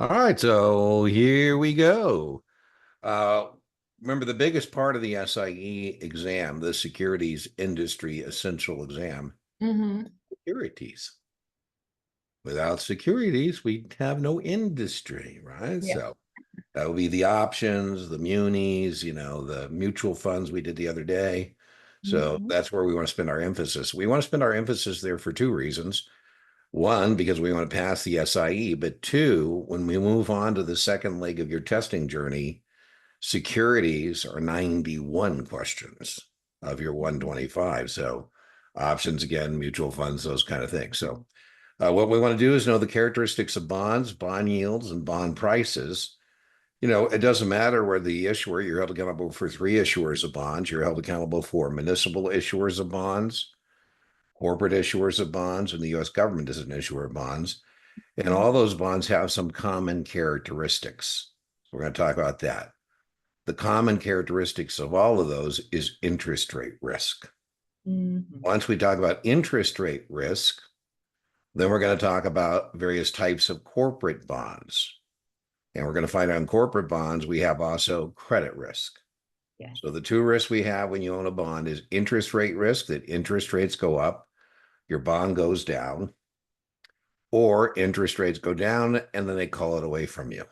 All right, so here we go. Uh, Remember the biggest part of the SIE exam, the Securities Industry Essential Exam, Mm-hmm. securities. Without securities, we'd have no industry, right? Yeah. So that would be the options, the munis, the mutual funds we did the other day. So Mm-hmm. that's where we want to spend our emphasis. We want to spend our emphasis there for two reasons. One, because we want to pass the SIE, but two, when we move on to the second leg of your testing journey, securities are 91 questions of your 125. So options again, mutual funds, those kind of things. So what we want to do is know the characteristics of bonds, bond yields, and bond prices. It doesn't matter whether the issuer, you're held accountable for three issuers of bonds, you're held accountable for municipal issuers of bonds, corporate issuers of bonds, and the US government is an issuer of bonds. And all those bonds have some common characteristics. So we're going to talk about that. The common characteristics of all of those is interest rate risk. Mm-hmm. Once we talk about interest rate risk, then we're going to talk about various types of corporate bonds. And we're going to find out in corporate bonds, we have also credit risk. Yeah. So the two risks we have when you own a bond is interest rate risk, that interest rates go up, your bond goes down, or interest rates go down and then they call it away from you,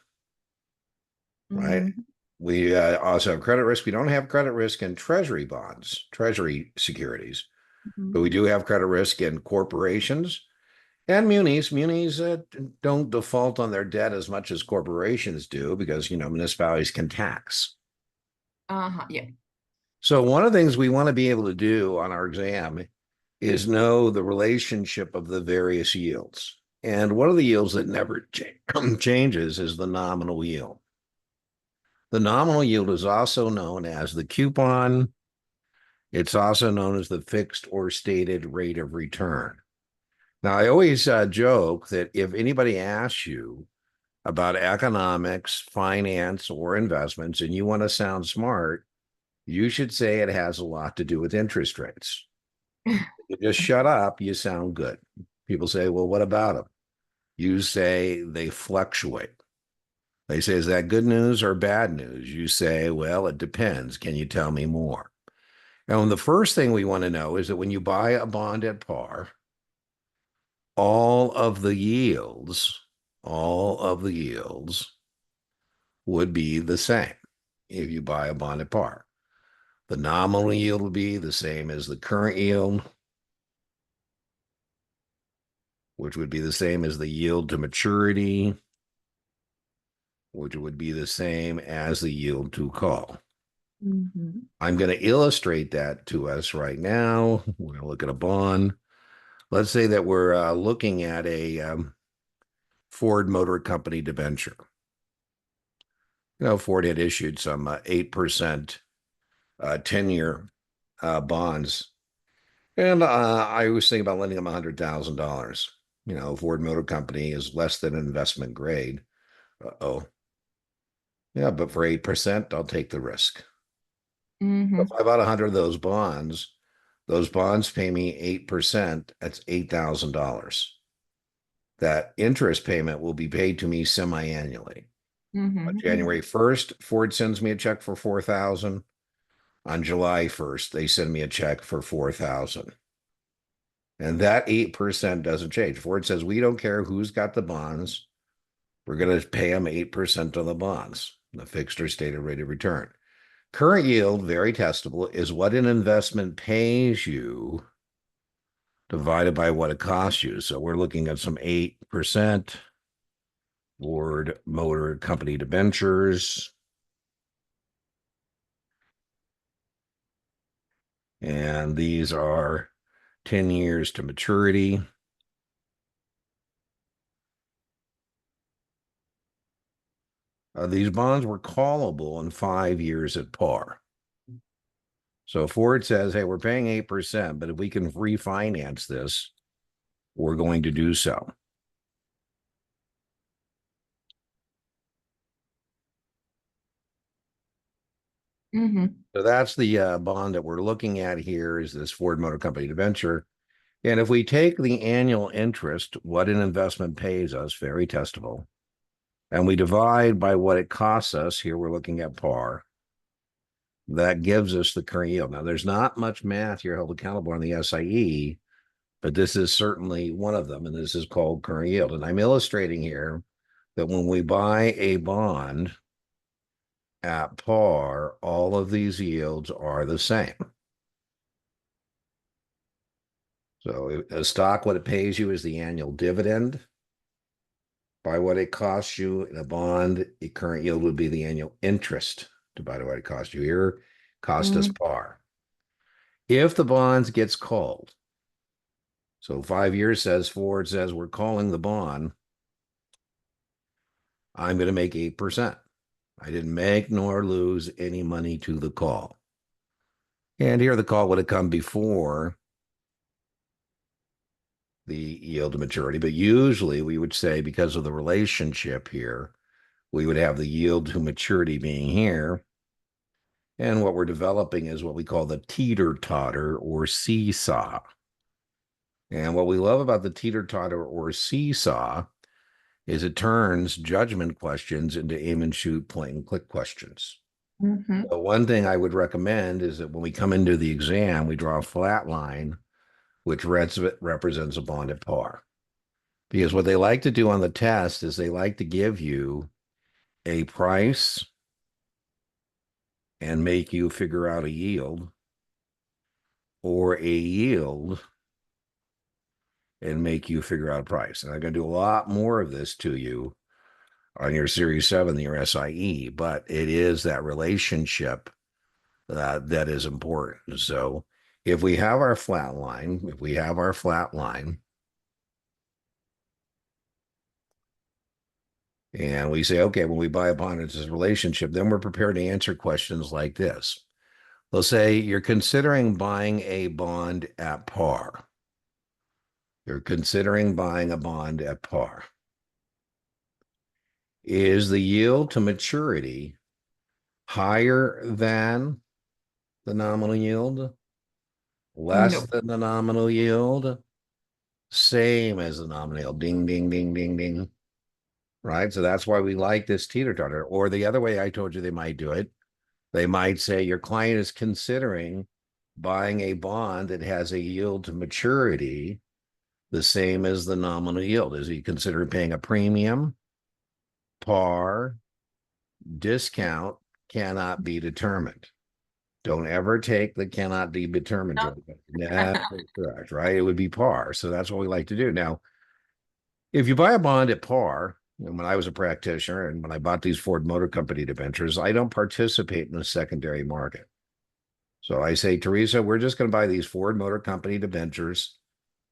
right? Mm-hmm. We also have credit risk. We don't have credit risk in treasury bonds, treasury securities, but we do have credit risk in corporations and munis. Munis don't default on their debt as much as corporations do because, municipalities can tax. Uh-huh. Yeah. So one of the things we want to be able to do on our exam is know the relationship of the various yields. And one of the yields that never changes is the nominal yield. The nominal yield is also known as the coupon. It's also known as the fixed or stated rate of return. Now, I always joke that if anybody asks you about economics, finance, or investments, and you want to sound smart, you should say it has a lot to do with interest rates. You just shut up, you sound good. People say, well, what about them? You say they fluctuate. They say, is that good news or bad news? You say, well, it depends. Can you tell me more? And the first thing we want to know is that when you buy a bond at par, all of the yields, all of the yields would be the same if you buy a bond at par. The nominal yield would be the same as the current yield, which would be the same as the yield to maturity, which would be the same as the yield to call. Mm-hmm. I'm going to illustrate that to us right now. We're going to look at a bond. Let's say that we're looking at a Ford Motor Company debenture. Ford had issued some 8% 10-year bonds. And I was thinking about lending them $100,000. Ford Motor Company is less than investment grade. Uh-oh. Yeah, but for 8%, I'll take the risk. So Mm-hmm. if I bought 100 of those bonds pay me 8%. That's $8,000. That interest payment will be paid to me semi-annually. On Mm-hmm. January 1st, Ford sends me a check for 4,000. On July 1st, they send me a check for 4,000. And that 8% doesn't change. Ford says, we don't care who's got the bonds. We're going to pay them 8% on the bonds, the fixed or stated rate of return. Current yield, very testable, is what an investment pays you divided by what it costs you. So we're looking at some 8% Ford Motor Company debentures. And these are 10 years to maturity. These bonds were callable in 5 years at par. So Ford says, hey, we're paying 8%, but if we can refinance this, we're going to do so. Mm-hmm. So that's the bond that we're looking at here is this Ford Motor Company debenture. And if we take the annual interest, what an investment pays us, very testable, and we divide by what it costs us. Here we're looking at par. That gives us the current yield. Now, there's not much math you're held accountable on the SIE, but this is certainly one of them, and this is called current yield. And I'm illustrating here that when we buy a bond at par, all of these yields are the same. So a stock, what it pays you is the annual dividend. By what it costs you in a bond, the current yield would be the annual interest divided by what it cost you. Here, cost us par. If the bonds gets called, so 5 years says Ford says we're calling the bond, I'm going to make 8%. I didn't make nor lose any money to the call. And here the call would have come before the yield to maturity, but usually we would say because of the relationship here, we would have the yield to maturity being here. And what we're developing is what we call the teeter-totter or seesaw. And what we love about the teeter-totter or seesaw is it turns judgment questions into aim and shoot, point and click questions. So one thing I would recommend is that when we come into the exam, we draw a flat line, which represents a bond at par. Because what they like to do on the test is they like to give you a price and make you figure out a yield, or a yield and make you figure out a price. And I'm going to do a lot more of this to you on your Series 7, your SIE, but it is that relationship that is important. So if we have our flat line, and we say, okay, when we buy a bond, it's this relationship, then we're prepared to answer questions like this. They'll say, you're considering buying a bond at par. You're considering buying a bond at par. Is the yield to maturity higher than the nominal yield? Less No. than the nominal yield? Same as the nominal yield. Ding, ding, ding, ding, ding. Right? So that's why we like this teeter-totter. Or the other way I told you they might do it, they might say your client is considering buying a bond that has a yield to maturity the same as the nominal yield. Is he considering paying a premium? Par, discount, cannot be determined. Don't ever take the cannot be determined. No. Never correct, right? It would be par. So that's what we like to do. Now, if you buy a bond at par, and when I was a practitioner and when I bought these Ford Motor Company debentures, I don't participate in the secondary market. So I say, Teresa, we're just going to buy these Ford Motor Company debentures.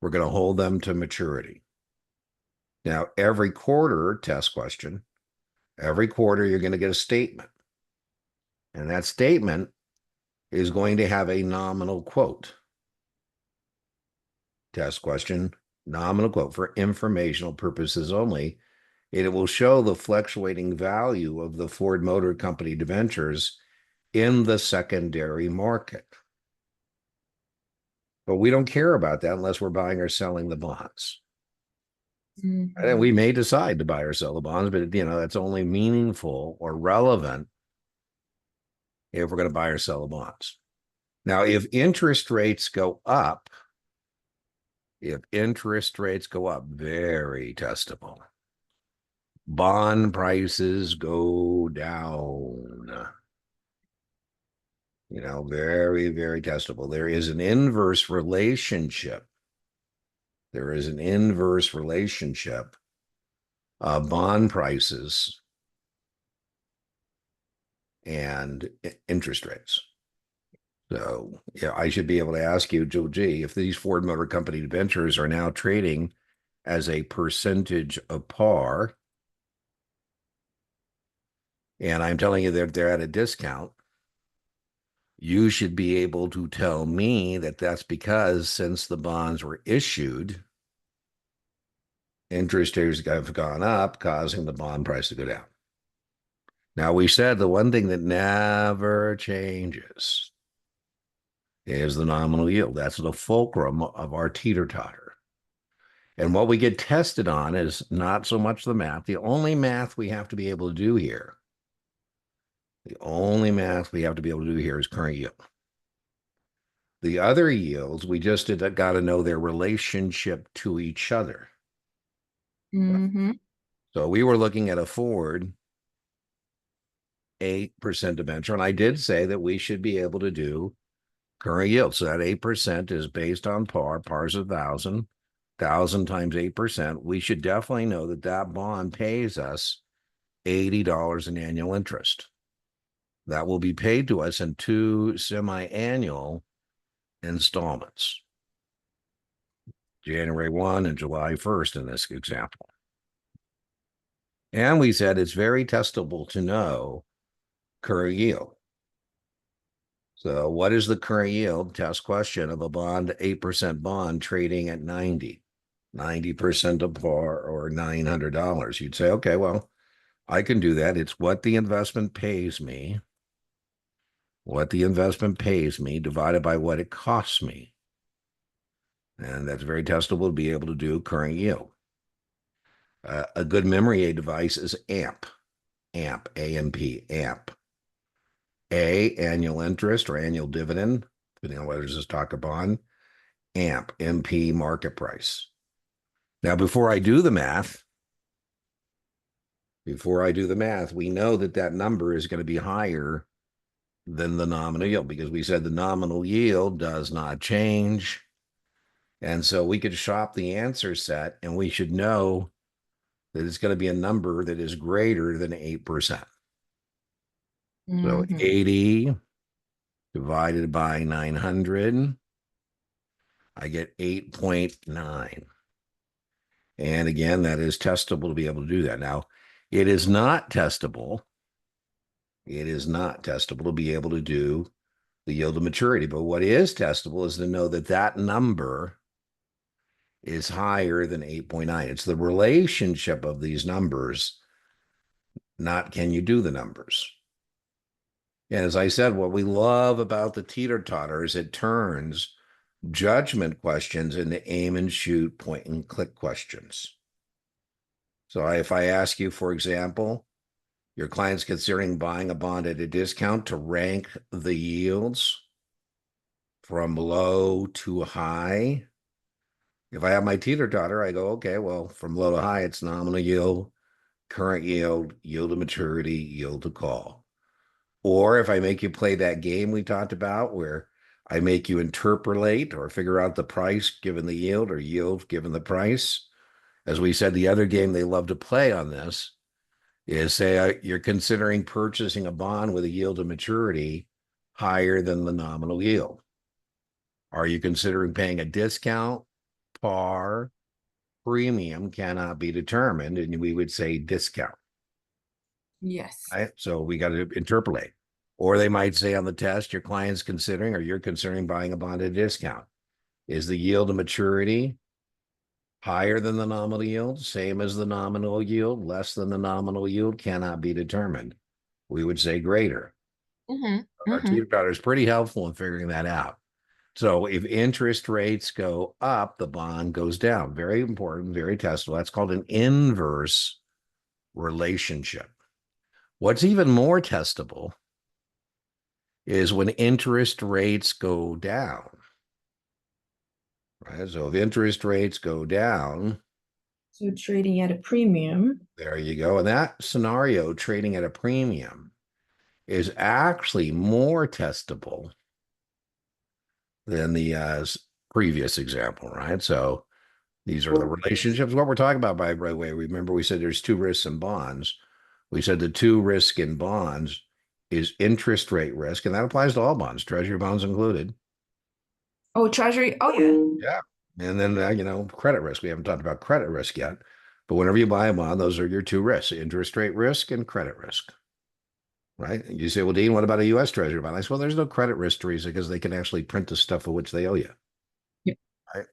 We're going to hold them to maturity. Now, every quarter, test question, every quarter you're going to get a statement. And that statement is going to have a nominal quote. Test question, nominal quote for informational purposes only. And it will show the fluctuating value of the Ford Motor Company debentures in the secondary market. But we don't care about that unless we're buying or selling the bonds. And we may decide to buy or sell the bonds, but that's only meaningful or relevant if we're going to buy or sell the bonds. Now, if interest rates go up, very testable. Bond prices go down. Very, very testable. There is an inverse relationship. Bond prices and interest rates. So, I should be able to ask you, Joe, if these Ford Motor Company debentures are now trading as a percentage of par, and I'm telling you that they're at a discount, you should be able to tell me that that's because since the bonds were issued, interest rates have gone up, causing the bond price to go down. Now, we said the one thing that never changes is the nominal yield. That's the fulcrum of our teeter-totter. And what we get tested on is not so much the math. The only math we have to be able to do here, the only math we have to be able to do here is current yield. The other yields, we just got to know their relationship to each other. Mm-hmm. So we were looking at a forward 8% debenture, and I did say that we should be able to do current yield. So that 8% is based on par. Par's 1,000. 1,000 times 8%. We should definitely know that that bond pays us $80 in annual interest. That will be paid to us in 2 semi-annual installments, January 1 and July 1st in this example. And we said it's very testable to know current yield. So what is the current yield test question of a bond, 8% bond trading at 90% of par or $900? You'd say, okay, well, I can do that. It's what the investment pays me, divided by what it costs me. And that's very testable to be able to do current yield. A good memory aid device is AMP, A-M-P, AMP. A, annual interest or annual dividend, depending on whether it's a stock or bond. AMP, MP, market price. Now, before I do the math, we know that that number is going to be higher than the nominal yield because we said the nominal yield does not change. And so we could shop the answer set and we should know that it's going to be a number that is greater than 8%. So 80 divided by 900, I get 8.9. And again, that is testable to be able to do that. Now, it is not testable. It is not testable to be able to do the yield to maturity. But what is testable is to know that that number is higher than 8.9. It's the relationship of these numbers, not can you do the numbers. And as I said, what we love about the teeter-totter is it turns judgment questions into aim and shoot, point and click questions. So if I ask you, for example, your client's considering buying a bond at a discount to rank the yields from low to high. If I have my teeter-totter, I go, okay, well, from low to high, it's nominal yield, current yield, yield to maturity, yield to call. Or if I make you play that game we talked about where I make you interpolate or figure out the price given the yield or yield given the price. As we said, the other game they love to play on this is say you're considering purchasing a bond with a yield to maturity higher than the nominal yield. Are you considering paying a discount, par, premium cannot be determined, and we would say discount. Yes. Right? So we got to interpolate. Or they might say on the test, your client's considering or you're considering buying a bond at a discount. Is the yield to maturity higher than the nominal yield, same as the nominal yield, less than the nominal yield, cannot be determined? We would say greater. Our teeter-totter is pretty helpful in figuring that out. So if interest rates go up, the bond goes down. Very important, very testable. That's called an inverse relationship. What's even more testable is when interest rates go down. Right? So if interest rates go down, So trading at a premium. there you go. And that scenario, trading at a premium, is actually more testable than the previous example, right? So these are the relationships. What we're talking about, by the way, remember we said there's two risks in bonds. We said the two risks in bonds is interest rate risk, and that applies to all bonds, treasury bonds included. Oh, treasury. Oh, yeah. Yeah. And then, credit risk. We haven't talked about credit risk yet. But whenever you buy a bond, those are your two risks, interest rate risk and credit risk. Right? And you say, well, Dean, what about a U.S. Treasury bond? I say, well, there's no credit risk, Teresa, because they can actually print the stuff for which they owe you. Yeah. Right?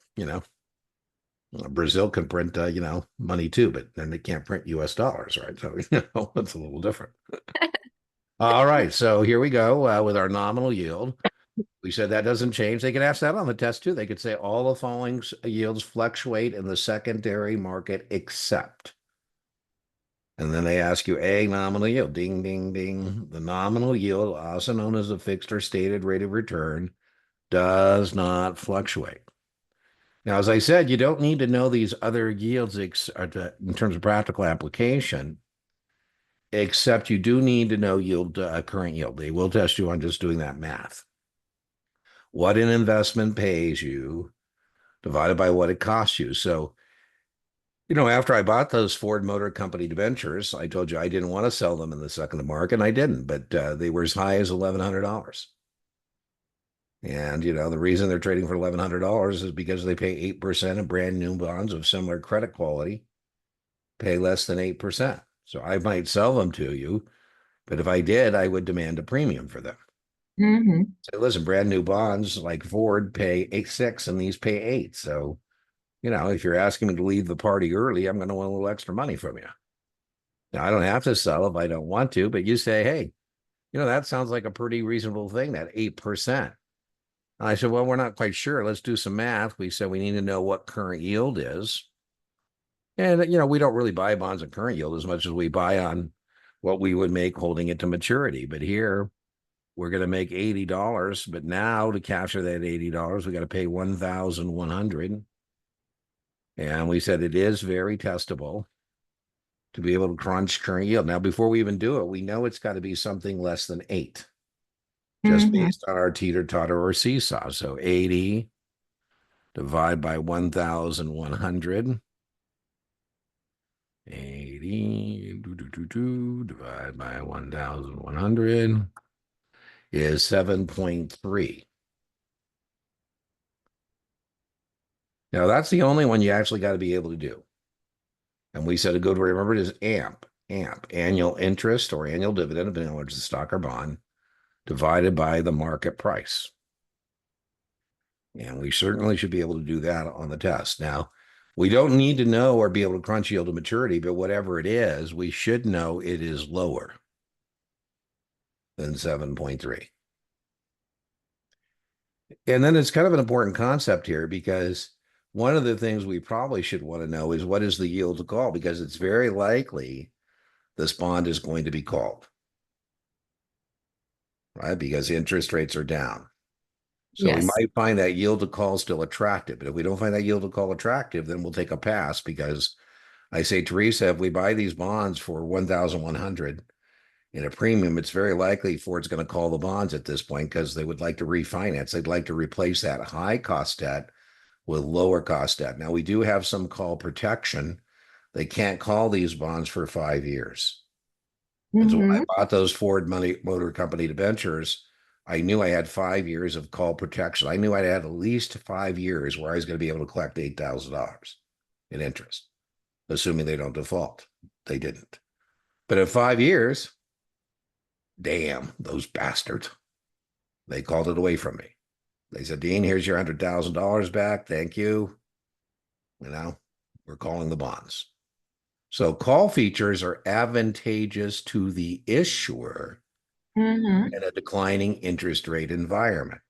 Brazil can print, money too, but then they can't print U.S. dollars, right? So, it's a little different. All right. So here we go with our nominal yield. We said that doesn't change. They could ask that on the test too. They could say all the following yields fluctuate in the secondary market except. And then they ask you a nominal yield. Ding, ding, ding. The nominal yield, also known as a fixed or stated rate of return, does not fluctuate. Now, as I said, you don't need to know these other yields in terms of practical application, except you do need to know current yield. They will test you on just doing that math. What an investment pays you divided by what it costs you. So, after I bought those Ford Motor Company debentures, I told you I didn't want to sell them in the second market, and I didn't, but they were as high as $1,100. And, the reason they're trading for $1,100 is because they pay 8% of brand new bonds of similar credit quality, pay less than 8%. So I might sell them to you, but if I did, I would demand a premium for them. Mm-hmm. Say, listen, brand new bonds like Ford pay 8.6 and these pay 8. So, if you're asking me to leave the party early, I'm going to want a little extra money from you. Now, I don't have to sell if I don't want to, but you say, hey, that sounds like a pretty reasonable thing, that 8%. I said, well, we're not quite sure. Let's do some math. We said we need to know what current yield is. And, we don't really buy bonds at current yield as much as we buy on what we would make holding it to maturity. But here, we're going to make $80. But now to capture that $80, we got to pay $1,100. And we said it is very testable to be able to crunch current yield. Now, before we even do it, we know it's got to be something less than 8, just Mm-hmm. based on our teeter-totter or seesaw. So 80 divided by 1,100. 80 divided by 1,100 is 7.3. Now, that's the only one you actually got to be able to do. And we said a good way to remember it is AMP, annual interest or annual dividend, depending on whether it's a stock or bond, divided by the market price. And we certainly should be able to do that on the test. Now, we don't need to know or be able to crunch yield to maturity, but whatever it is, we should know it is lower than 7.3. And then it's kind of an important concept here because one of the things we probably should want to know is what is the yield to call, because it's very likely this bond is going to be called, right? Because interest rates are down. So we Yes. might find that yield to call still attractive. But if we don't find that yield to call attractive, then we'll take a pass because I say, Teresa, if we buy these bonds for 1,100 in a premium, it's very likely Ford's going to call the bonds at this point because they would like to refinance. They'd like to replace that high cost debt with lower cost debt. Now, we do have some call protection. They can't call these bonds for 5 years. And so when I Mm-hmm. bought those Ford Motor Company debentures, I knew I had 5 years of call protection. I knew I had at least 5 years where I was going to be able to collect $8,000 in interest, assuming they don't default. They didn't. But in 5 years, damn, those bastards, they called it away from me. They said, Dean, here's your $100,000 back. Thank you. We're calling the bonds. So call features are advantageous to the issuer Mm-hmm. in a declining interest rate environment.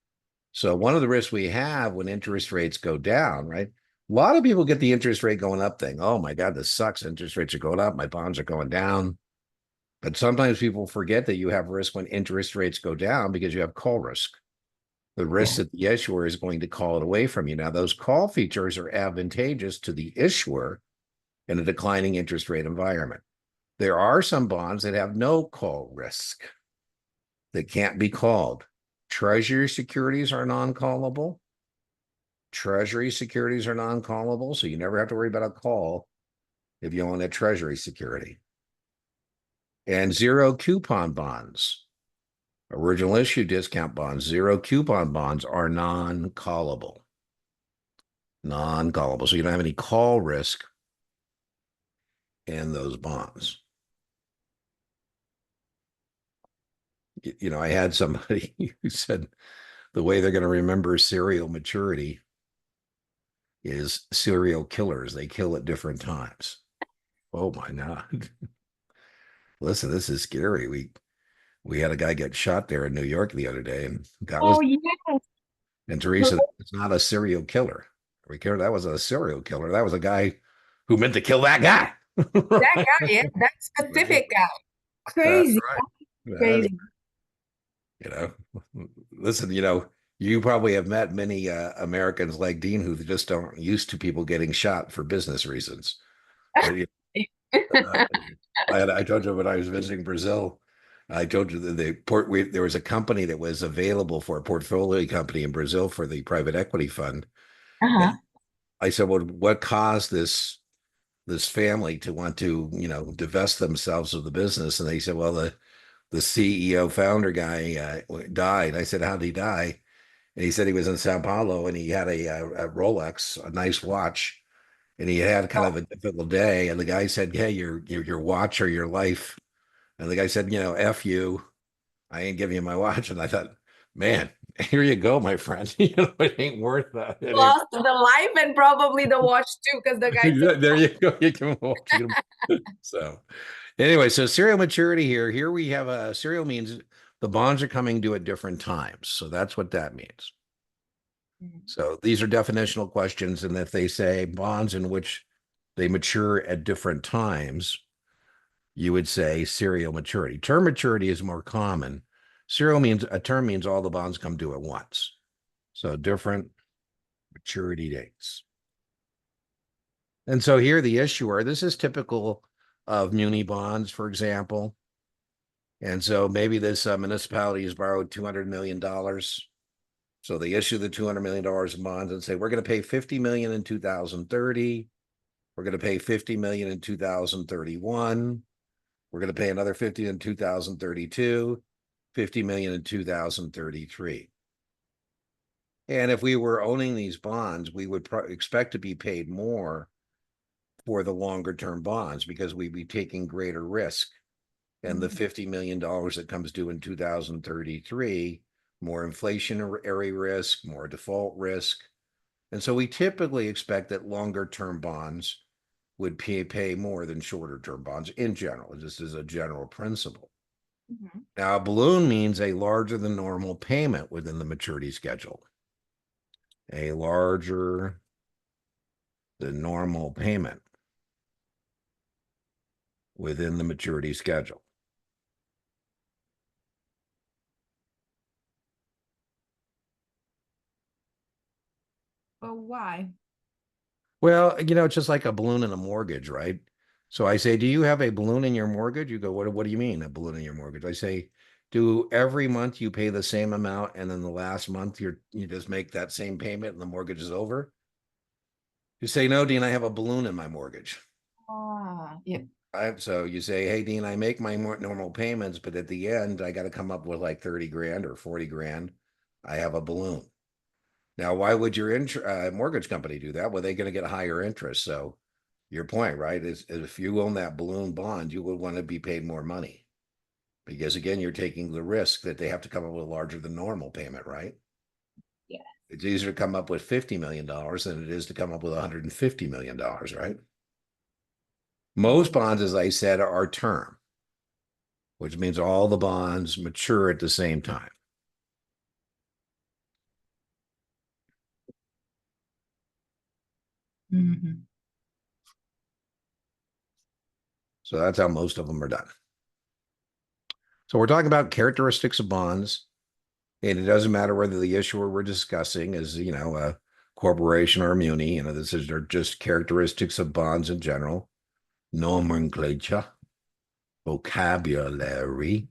So one of the risks we have when interest rates go down, right? A lot of people get the interest rate going up thing. Oh my God, this sucks. Interest rates are going up. My bonds are going down. But sometimes people forget that you have risk when interest rates go down because you have call risk. The risk Yeah. that the issuer is going to call it away from you. Now, those call features are advantageous to the issuer in a declining interest rate environment. There are some bonds that have no call risk that can't be called. Treasury securities are non-callable. Treasury securities are non-callable, so you never have to worry about a call if you own a treasury security. And zero coupon bonds, original issue discount bonds, zero coupon bonds are non-callable. Non-callable. So you don't have any call risk in those bonds. I had somebody who said the way they're going to remember serial maturity is serial killers. They kill at different times. Oh my God. Listen, this is scary. We had a guy get shot there in New York the other day, and that was Oh, yes. and Teresa, it's not a serial killer. We care that was a serial killer. That was a guy who meant to kill that guy. That guy, yeah, that Right. specific guy. That's Crazy. right. That's Crazy. you know, listen, you probably have met many Americans like Dean who just don't used to people getting shot for business reasons. But uh, I told you when I was visiting Brazil, I told you that there was a company that was available for a portfolio company in Brazil for the private equity fund. And Uh-huh. I said, well, what caused this family to want to, divest themselves of the business? And they said, well, the CEO founder guy died. I said, how did he die? And he said he was in Sao Paulo and he had a Rolex, a nice watch, and he had kind of a difficult day. And the guy said, hey, your watch or your life. And the guy said, F you, I ain't giving you my watch. And I thought, man, here you go, my friend. It ain't worth that. It ain't. Lost the life and probably the watch too, because the guy said, There you go. You can walk. So anyway, so serial maturity here. Here we have a serial means the bonds are coming due at different times. So that's what that means. Mhm. So these are definitional questions. And if they say bonds in which they mature at different times, you would say serial maturity. Term maturity is more common. Serial means a term means all the bonds come due at once. So different maturity dates. And so here the issuer, this is typical of muni bonds, for example. And so maybe this municipality has borrowed $200 million. So they issue the $200 million in bonds and say, we're going to pay 50 million in 2030. We're going to pay 50 million in 2031. We're going to pay another 50 in 2032, 50 million in 2033. And if we were owning these bonds, we would expect to be paid more for the longer term bonds because we'd be taking greater risk. And the $50 million that comes due in 2033, more inflationary risk, more default risk. And so we typically expect that longer term bonds would pay more than shorter term bonds in general, just as a general principle. Mhm. Now, a balloon means a larger than normal payment within the maturity schedule. A larger than normal payment within the maturity schedule. But why? Well, it's just like a balloon in a mortgage, right? So I say, do you have a balloon in your mortgage? You go, what do you mean a balloon in your mortgage? I say, do every month you pay the same amount and then the last month you just make that same payment and the mortgage is over? You say, no, Dean, I have a balloon in my mortgage. Yeah. So you say, hey, Dean, I make my normal payments, but at the end, I got to come up with like 30 grand or 40 grand. I have a balloon. Now, why would your mortgage company do that? Well, they're going to get a higher interest. So your point, right, is if you own that balloon bond, you would want to be paid more money because again, you're taking the risk that they have to come up with a larger than normal payment, right? Yeah. It's easier to come up with $50 million than it is to come up with $150 million, right? Most bonds, as I said, are term, which means all the bonds mature at the same time. Hmm. So that's how most of them are done. So we're talking about characteristics of bonds, and it doesn't matter whether the issuer we're discussing is, a corporation or a muni. This is just characteristics of bonds in general, nomenclature, vocabulary.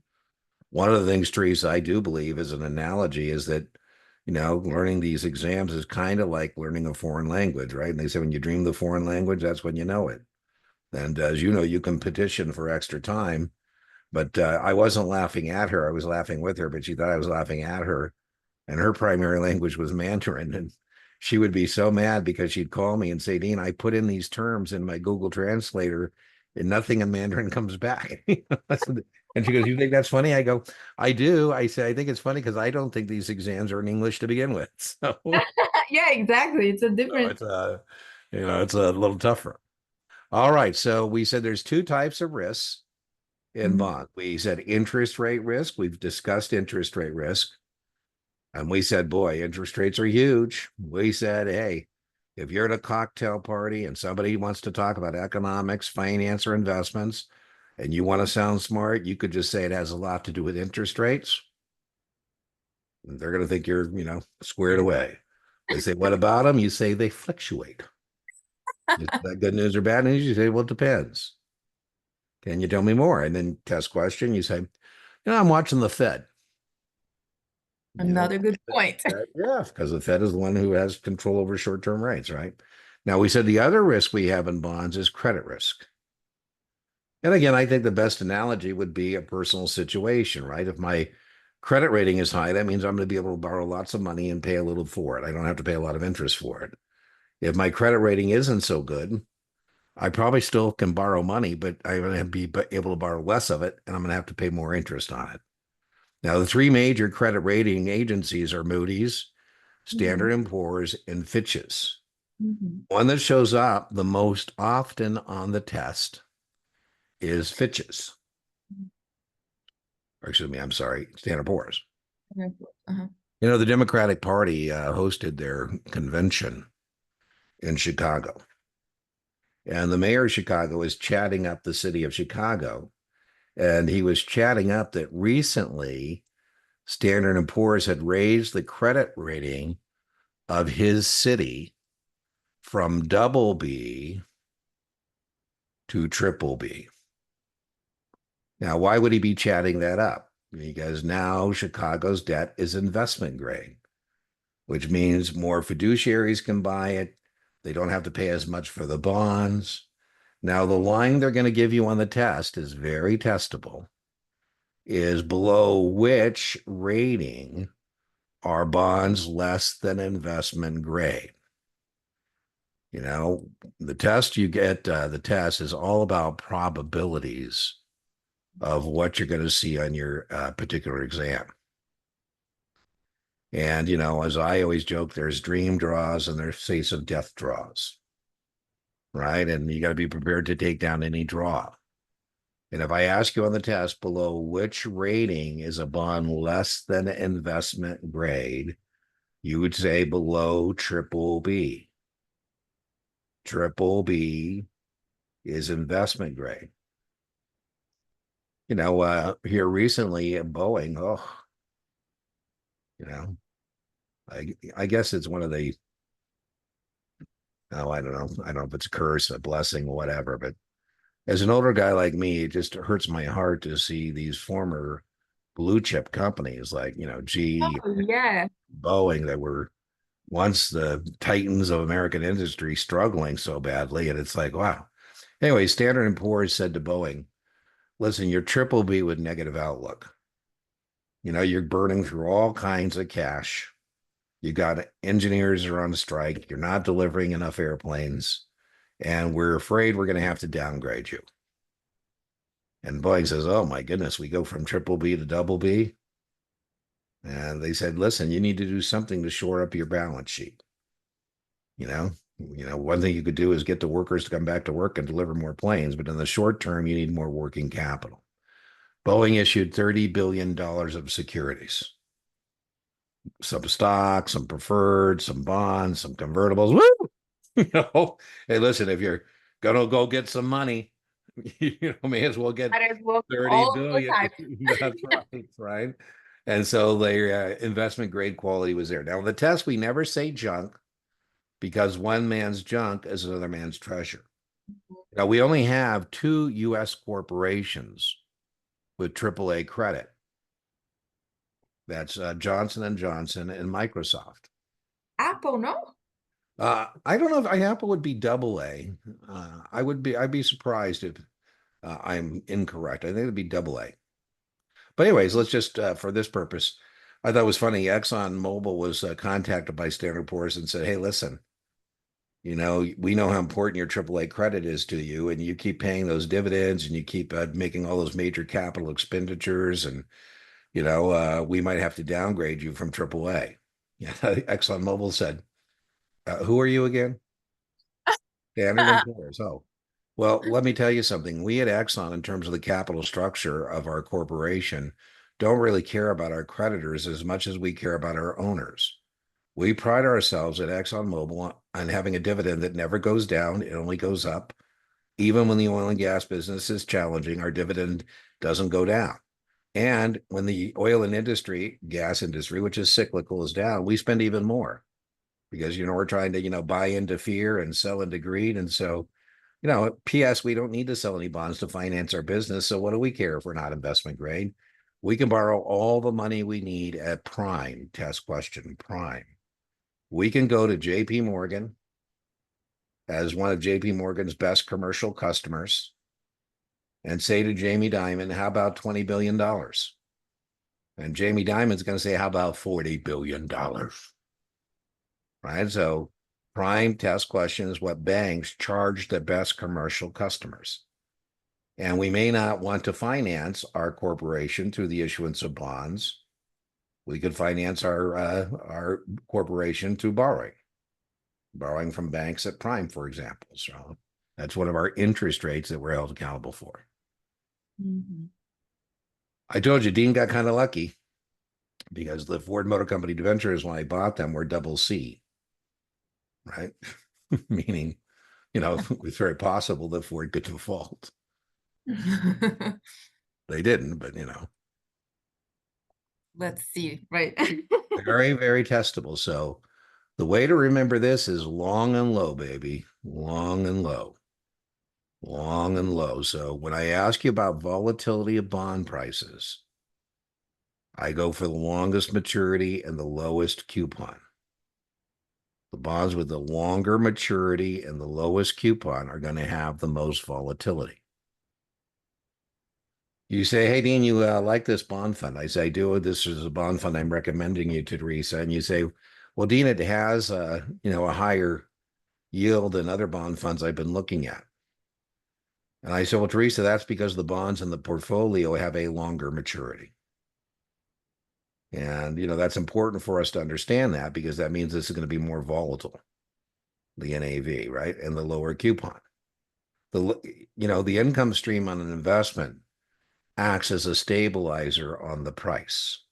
One of the things, Teresa, I do believe is an analogy is that, learning these exams is kind of like learning a foreign language, right? And they say when you dream the foreign language, that's when you know it. And as you know, you can petition for extra time. But I wasn't laughing at her. I was laughing with her, but she thought I was laughing at her. And her primary language was Mandarin. And she would be so mad because she'd call me and say, Dean, I put in these terms in my Google Translator and nothing in Mandarin comes back. And she goes, you think that's funny? I go, I do. I say, I think it's funny because I don't think these exams are in English to begin with. So, Yeah, exactly. It's a so different. it's a little tougher. All right. So we said there's two types of risks. in bond. We said interest rate risk. We've discussed interest rate risk. And we said, boy, interest rates are huge. We said, hey, if you're at a cocktail party and somebody wants to talk about economics, finance, or investments, and you want to sound smart, you could just say it has a lot to do with interest rates. And they're going to think you're, squared away. They say, what about them? You say they fluctuate. Is that good news or bad news? You say, well, it depends. Can you tell me more? And then test question, you say, I'm watching the Fed. Another good point. Yeah, because the Fed is the one who has control over short-term rates, right? Now, we said the other risk we have in bonds is credit risk. And again, I think the best analogy would be a personal situation, right? If my credit rating is high, that means I'm going to be able to borrow lots of money and pay a little for it. I don't have to pay a lot of interest for it. If my credit rating isn't so good, I probably still can borrow money, but I'm going to be able to borrow less of it, and I'm going to have to pay more interest on it. Now, the three major credit rating agencies are Moody's, Standard and Poor's, and Fitch's. One that shows up the most often on the test is Fitch's. Or excuse me, I'm sorry, Standard Poor's. The Democratic Party hosted their convention in Chicago. And the mayor of Chicago is chatting up the city of Chicago. And he was chatting up that recently Standard and Poor's had raised the credit rating of his city from double B to triple B. Now, why would he be chatting that up? Because now Chicago's debt is investment grade, which means more fiduciaries can buy it. They don't have to pay as much for the bonds. Now, the line they're going to give you on the test is very testable, is below which rating are bonds less than investment grade. The test you get, the test is all about probabilities of what you're going to see on your particular exam. And, as I always joke, there's dream draws and there's face of death draws, right? And you got to be prepared to take down any draw. And if I ask you on the test below which rating is a bond less than investment grade, you would say below triple B. Triple B is investment grade. Here recently, Boeing, I guess it's one of the, I don't know. I don't know if it's a curse, a blessing, whatever, but as an older guy like me, it just hurts my heart to see these former blue chip companies like, GE, Yeah. Boeing, that were once the titans of American industry struggling so badly. And it's like, wow. Anyway, Standard and Poor's said to Boeing, listen, you're triple B with negative outlook. You're burning through all kinds of cash. You got engineers are on strike. You're not delivering enough airplanes. And we're afraid we're going to have to downgrade you. And Boeing says, oh my goodness, we go from triple B to double B. And they said, listen, you need to do something to shore up your balance sheet. One thing you could do is get the workers to come back to work and deliver more planes. But in the short term, you need more working capital. Boeing issued $30 billion of securities, some stocks, some preferred, some bonds, some convertibles. Woo! Hey, listen, if you're going to go get some money, may as well get Might as well 30 all the billion. time. That's right, right? And so their investment grade quality was there. Now, in the test, we never say junk because one man's junk is another man's treasure. Now, we only have two U.S. corporations with AAA credit. That's Johnson & Johnson and Microsoft. Apple, no? I don't know if Apple would be double A. I'd be surprised if I'm incorrect. I think it'd be double A. But anyways, let's just, for this purpose, I thought it was funny. ExxonMobil was contacted by Standard & Poor's and said, hey, listen, we know how important your AAA credit is to you, and you keep paying those dividends and you keep making all those major capital expenditures, and, we might have to downgrade you from AAA. Yeah, ExxonMobil said, who are you again? Standard & Poor's. Oh, Well, let me tell you something. We at Exxon, in terms of the capital structure of our corporation, don't really care about our creditors as much as we care about our owners. We pride ourselves at ExxonMobil on having a dividend that never goes down, it only goes up. Even when the oil and gas business is challenging, our dividend doesn't go down. And when the oil and industry, gas industry, which is cyclical, is down, we spend even more because, we're trying to, buy into fear and sell into greed. And so, P.S., we don't need to sell any bonds to finance our business. So what do we care if we're not investment grade? We can borrow all the money we need at prime. Test question, prime. We can go to JP Morgan as one of JP Morgan's best commercial customers and say to Jamie Dimon, how about $20 billion? And Jamie Dimon's going to say, how about $40 billion? Right? So prime test question is what banks charge the best commercial customers. And we may not want to finance our corporation through the issuance of bonds. We could finance our corporation through borrowing from banks at prime, for example. So that's one of our interest rates that we're held accountable for. Mhm. I told you Dean got kind of lucky because the Ford Motor Company debentures, when I bought them, were double C, right? Meaning, it's very possible that Ford could default. They didn't, but Let's see, right? very, very testable. So the way to remember this is long and low, baby. Long and low. Long and low. So when I ask you about volatility of bond prices, I go for the longest maturity and the lowest coupon. The bonds with the longer maturity and the lowest coupon are going to have the most volatility. You say, hey, Dean, you like this bond fund. I say, I do. This is a bond fund I'm recommending you to, Teresa. And you say, well, Dean, it has, a higher yield than other bond funds I've been looking at. And I said, well, Teresa, that's because the bonds in the portfolio have a longer maturity. And, that's important for us to understand that because that means this is going to be more volatile, the NAV, right? And the lower coupon. The income stream on an investment acts as a stabilizer on the price.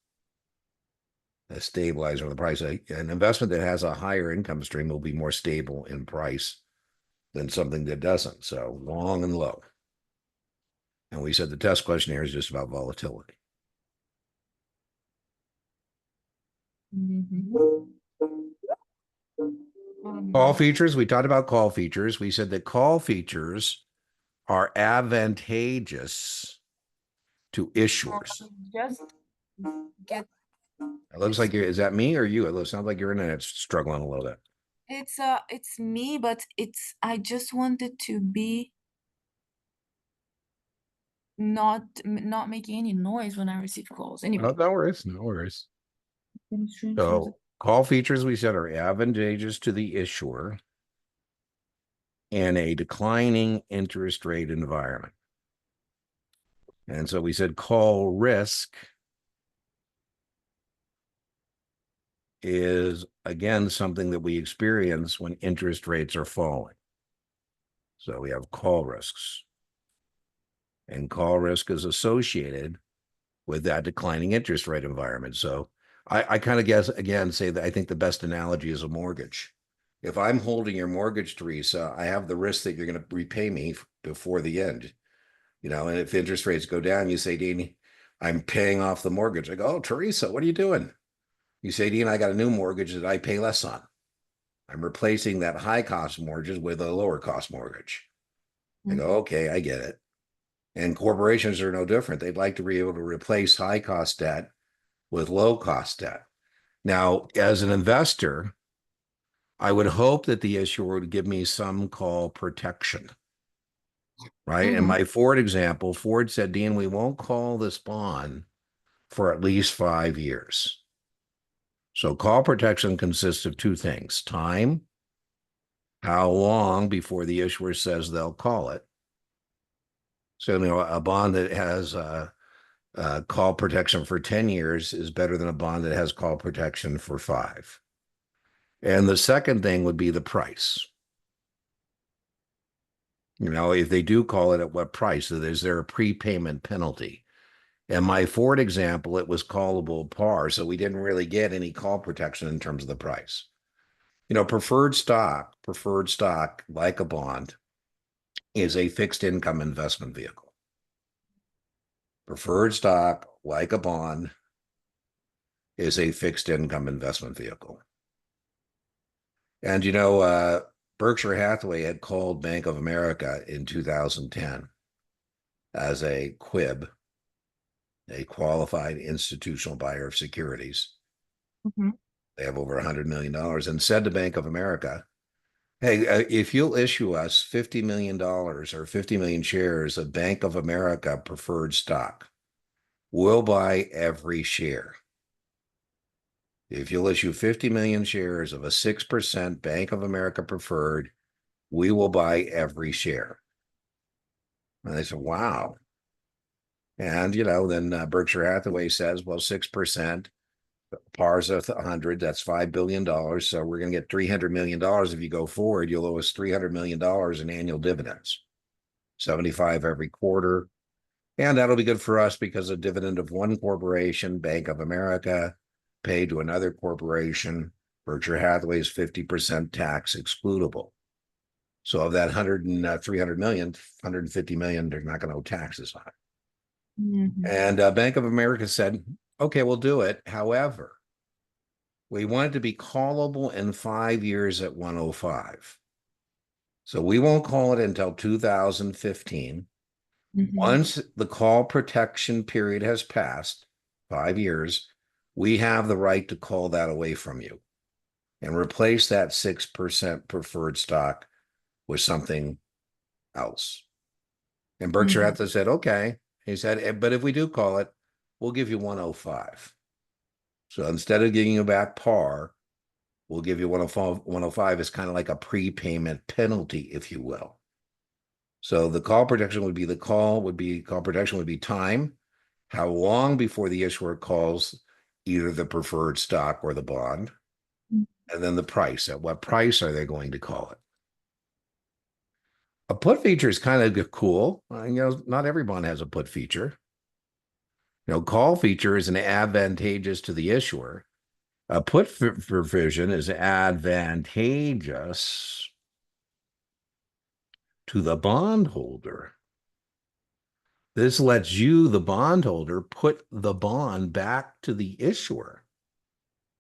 A stabilizer on the price. An investment that has a higher income stream will be more stable in price than something that doesn't. So long and low. And we said the test questionnaire is just about volatility. Mhm. Call features. We talked about call features. We said that call features are advantageous to issuers. Just get It looks like is that me or you? It sounds like your internet's struggling a little bit. it's me, but I just wanted to be not making any noise when I receive calls. Anyway. Oh, no worries. No worries. Strange So call features we said are advantageous to the issuer in a declining interest rate environment. And so we said call risk is, again, something that we experience when interest rates are falling. So we have call risks. And call risk is associated with that declining interest rate environment. So I kind of guess, again, say that I think the best analogy is a mortgage. If I'm holding your mortgage, Teresa, I have the risk that you're going to repay me before the end. And if interest rates go down, you say, Dean, I'm paying off the mortgage. I go, oh, Teresa, what are you doing? You say, Dean, I got a new mortgage that I pay less on. I'm replacing that high cost mortgage with a lower cost mortgage. I go, okay, I get it. And corporations are no different. They'd like to be able to replace high cost debt with low cost debt. Now, as an investor, I would hope that the issuer would give me some call protection. Right. In my Ford example, Ford said, Dean, we won't call this bond for at least 5 years. So call protection consists of two things: time, how long before the issuer says they'll call it. So, a bond that has call protection for 10 years is better than a bond that has call protection for 5. And the second thing would be the price. If they do call it, at what price? So is there a prepayment penalty? In my Ford example, it was callable par, so we didn't really get any call protection in terms of the price. Preferred stock, like a bond, is a fixed income investment vehicle. Preferred stock, like a bond, is a fixed income investment vehicle. And Berkshire Hathaway had called Bank of America in 2010 as a QIB, a qualified institutional buyer of securities. Mhm. They have over $100 million and said to Bank of America, hey, if you'll issue us $50 million or 50 million shares of Bank of America preferred stock, we'll buy every share. If you'll issue 50 million shares of a 6% Bank of America preferred, we will buy every share. And they said, wow. And, then Berkshire Hathaway says, well, 6%, par's at 100, that's $5 billion. So we're going to get $300 million. If you go forward, you'll owe us $300 million in annual dividends, 75 every quarter. And that'll be good for us because a dividend of one corporation, Bank of America, paid to another corporation, Berkshire Hathaway, is 50% tax excludable. So of that 100 and 300 million, 150 million, they're not going to owe taxes on it. Mhm. And Bank of America said, okay, we'll do it. However, we want it to be callable in 5 years at 105. So we won't call it until 2015. Mhm. Once the call protection period has passed, 5 years, we have the right to call that away from you and replace that 6% preferred stock with something else. And Berkshire Mhm. Hathaway said, okay. He said, but if we do call it, we'll give you 105. So instead of giving you back par, we'll give you 105. 105 is kind of like a prepayment penalty, if you will. So the call protection would be call protection would be time, how long before the issuer calls either the preferred stock or the bond, and then the price. At what price are they going to call it? A put feature is kind of cool. Not every bond has a put feature. Call feature is an advantageous to the issuer. A put provision is advantageous to the bondholder. This lets you, the bondholder, put the bond back to the issuer.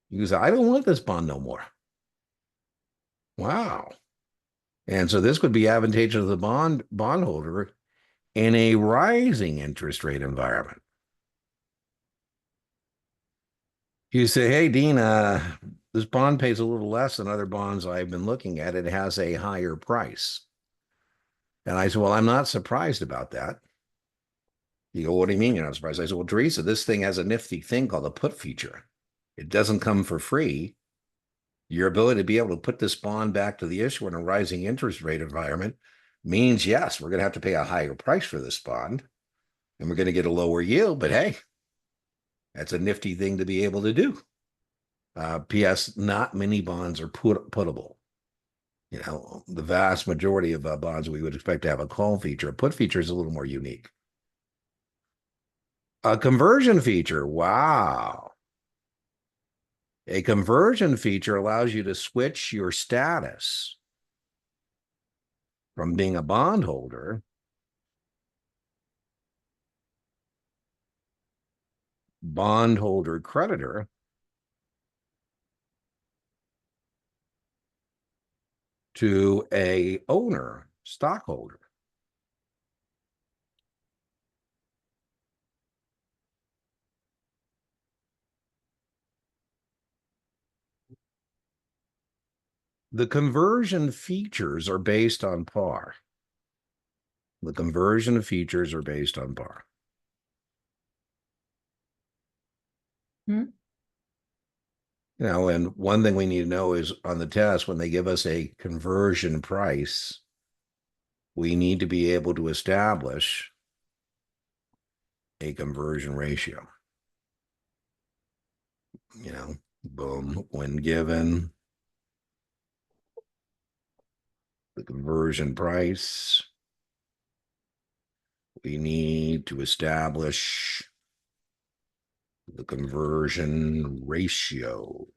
You say, I don't want this bond no more. Wow. And so this would be advantageous to the bondholder in a rising interest rate environment. You say, hey, Dean, this bond pays a little less than other bonds I've been looking at. It has a higher price. And I said, well, I'm not surprised about that. You go, what do you mean you're not surprised? I said, well, Teresa, this thing has a nifty thing called a put feature. It doesn't come for free. Your ability to be able to put this bond back to the issuer in a rising interest rate environment means, yes, we're going to have to pay a higher price for this bond and we're going to get a lower yield. But hey, that's a nifty thing to be able to do. P.S. Not many bonds are puttable. The vast majority of bonds we would expect to have a call feature. A put feature is a little more unique. A conversion feature. Wow. A conversion feature allows you to switch your status from being a bondholder creditor, to a owner, stockholder. The conversion features are based on par. The conversion features are based on par. Mhm. And one thing we need to know is on the test, when they give us a conversion price, we need to be able to establish a conversion ratio. Boom, when given the conversion price, we need to establish the conversion ratio.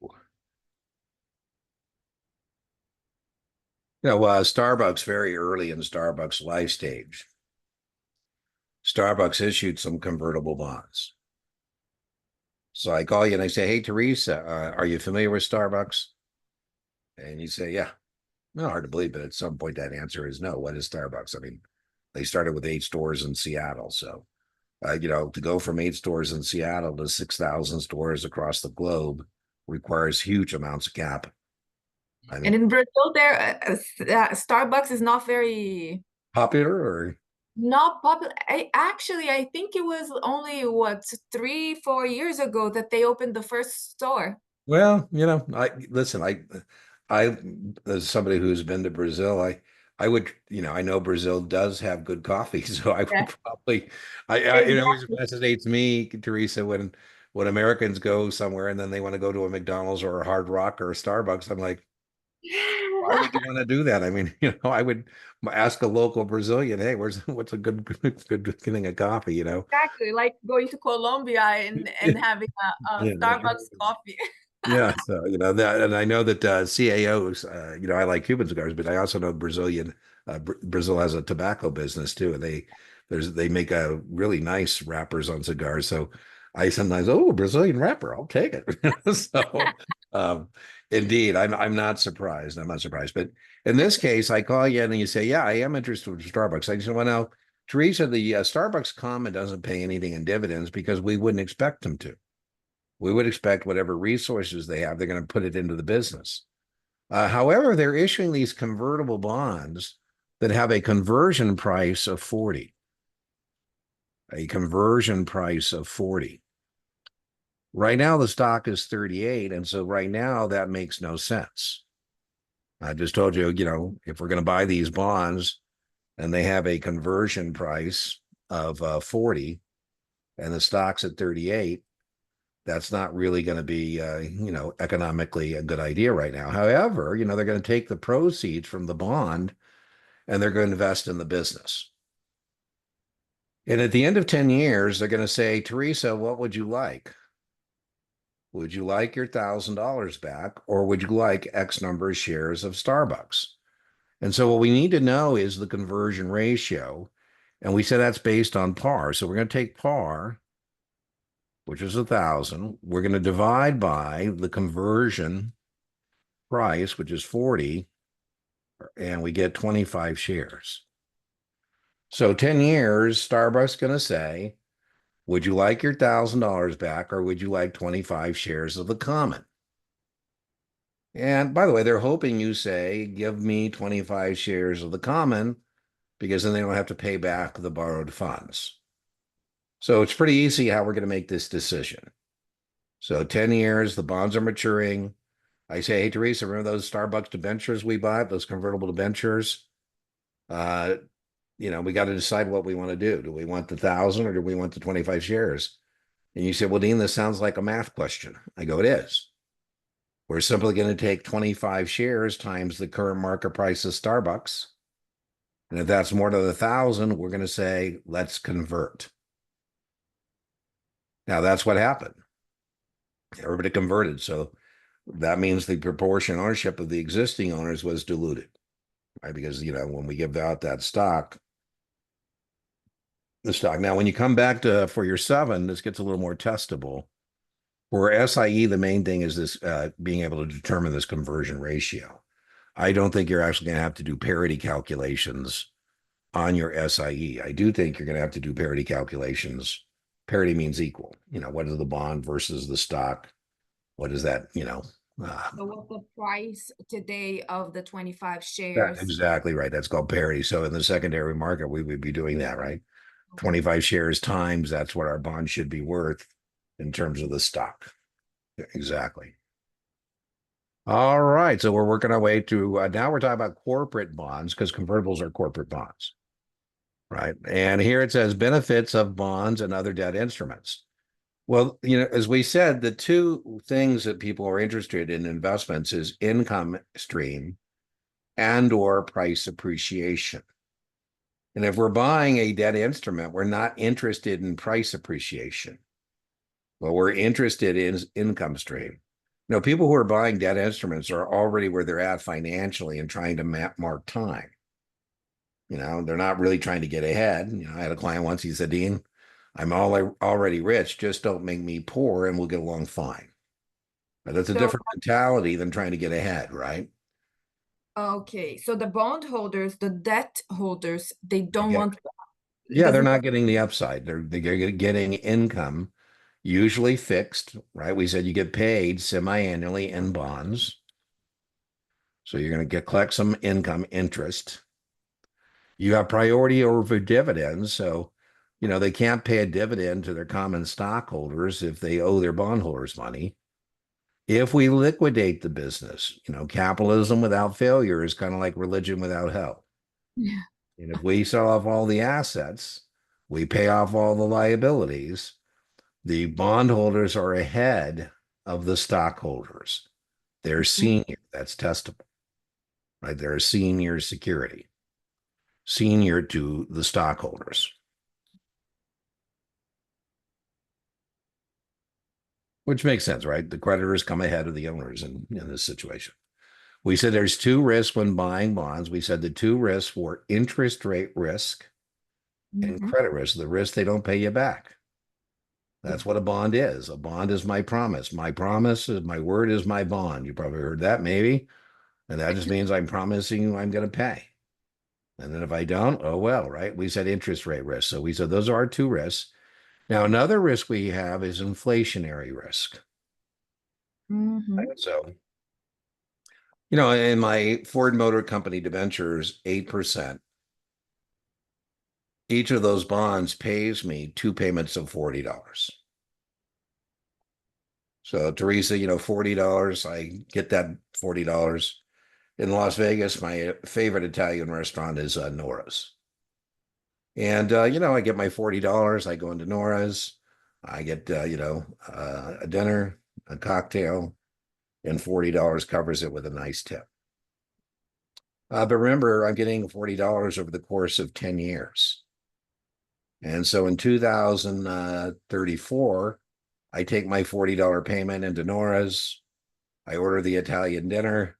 Starbucks, very early in Starbucks' life stage, Starbucks issued some convertible bonds. So I call you and I say, hey, Teresa, are you familiar with Starbucks? And you say, yeah. No, hard to believe, but at some point that answer is no. What is Starbucks? I mean, they started with 8 stores in Seattle. So, to go from 8 stores in Seattle to 6,000 stores across the globe requires huge amounts of capital. I And mean, in Brazil, Starbucks is not very popular or not popular. I think it was only what 3, 4 years ago that they opened the first store. well, I listen, I, as somebody who's been to Brazil, I would, I know Brazil does have good coffee, so I would Yeah, probably, it always exactly. fascinates me, Teresa, when Americans go somewhere and then they want to go to a McDonald's or a Hard Rock or a Starbucks. I'm like, why would you want to do that? I mean, I would ask a local Brazilian, hey, what's a good thing of coffee, Exactly, like going to Colombia and having a Yeah. Starbucks coffee. Yeah, so that, and I know that CAOs, I like Cuban cigars, but I also know Brazil has a tobacco business too, and they make a really nice wrappers on cigars. So I sometimes, oh, Brazilian wrapper, I'll take it. So, um, indeed, I'm not surprised. I'm not surprised, but in this case, I call you and you say, yeah, I am interested in Starbucks. I said, well, now, Teresa, the Starbucks common doesn't pay anything in dividends because we wouldn't expect them to. We would expect whatever resources they have, they're going to put it into the business. However, they're issuing these convertible bonds that have a conversion price of 40, a conversion price of 40. Right now, the stock is 38. And so right now, that makes no sense. I just told you, if we're going to buy these bonds and they have a conversion price of 40 and the stock's at 38, that's not really going to be, economically a good idea right now. However, they're going to take the proceeds from the bond and they're going to invest in the business. And at the end of 10 years, they're going to say, Teresa, what would you like? Would you like your $1,000 back or would you like X number of shares of Starbucks? And so what we need to know is the conversion ratio. And we said that's based on par. So we're going to take par, which is 1,000. We're going to divide by the conversion price, which is 40, and we get 25 shares. So 10 years, Starbucks going to say, would you like your $1,000 back or would you like 25 shares of the common? And by the way, they're hoping you say, give me 25 shares of the common because then they don't have to pay back the borrowed funds. So it's pretty easy how we're going to make this decision. So 10 years, the bonds are maturing. I say, hey, Teresa, remember those Starbucks debentures we bought, those convertible debentures? Uh, we got to decide what we want to do. Do we want the 1,000 or do we want the 25 shares? And you said, well, Dean, this sounds like a math question. I go, it is. We're simply going to take 25 shares times the current market price of Starbucks. And if that's more than 1,000, we're going to say, let's convert. Now that's what happened. Everybody converted. So that means the proportion ownership of the existing owners was diluted, right? Because, when we give out that stock, the stock. Now, when you come back to for your 7, this gets a little more testable. For SIE, the main thing is this being able to determine this conversion ratio. I don't think you're actually going to have to do parity calculations on your SIE. I do think you're going to have to do parity calculations. Parity means equal. What is the bond versus the stock? What is that? So what's the price today of the 25 That's shares? exactly right. That's called parity. So in the secondary market, we would be doing that, right? Okay. 25 shares times, that's what our bond should be worth in terms of the stock. Exactly. All right. So we're working our way to now we're talking about corporate bonds because convertibles are corporate bonds, right? And here it says benefits of bonds and other debt instruments. Well, as we said, the two things that people are interested in investments is income stream and or price appreciation. And if we're buying a debt instrument, we're not interested in price appreciation. Well, we're interested in income stream. People who are buying debt instruments are already where they're at financially and trying to mark time. They're not really trying to get ahead. I had a client once, he said, Dean, I'm already rich, just don't make me poor and we'll get along fine. But that's a So, different mentality than trying to get ahead, right? okay, so the bond holders, the debt holders, they They don't get, want, it yeah, they're doesn't, not getting the upside. They're getting income, usually fixed, right? We said you get paid semi-annually in bonds. So you're going to collect some income interest. You have priority over dividends. So, they can't pay a dividend to their common stockholders if they owe their bondholders money. If we liquidate the business, capitalism without failure is kind of like religion without hell. yeah. And if we sell off all the assets, we pay off all the liabilities, the bondholders are ahead of the stockholders. They're senior. That's testable, right? They're a senior security, senior to the stockholders, which makes sense, right? The creditors come ahead of the owners in this situation. We said there's two risks when buying bonds. We said the two risks were interest rate risk and Mhm. credit risk, the risk they don't pay you back. Yeah. That's what a bond is. A bond is my promise. My promise is my word is my bond. You probably heard that maybe. And that just means I'm promising you I'm going to pay. And then if I don't, oh well, right? We said interest rate risk. So we said those are our two risks. Now, another risk we have is inflationary risk. Mhm. Right? So, in my Ford Motor Company debentures, 8%, each of those bonds pays me two payments of $40. So, Teresa, $40, I get that $40. In Las Vegas, my favorite Italian restaurant is Nora's. And, I get my $40. I go into Nora's. I get, a dinner, a cocktail, and $40 covers it with a nice tip. But remember, I'm getting $40 over the course of 10 years. And so in 2034, I take my $40 payment into Nora's. I order the Italian dinner.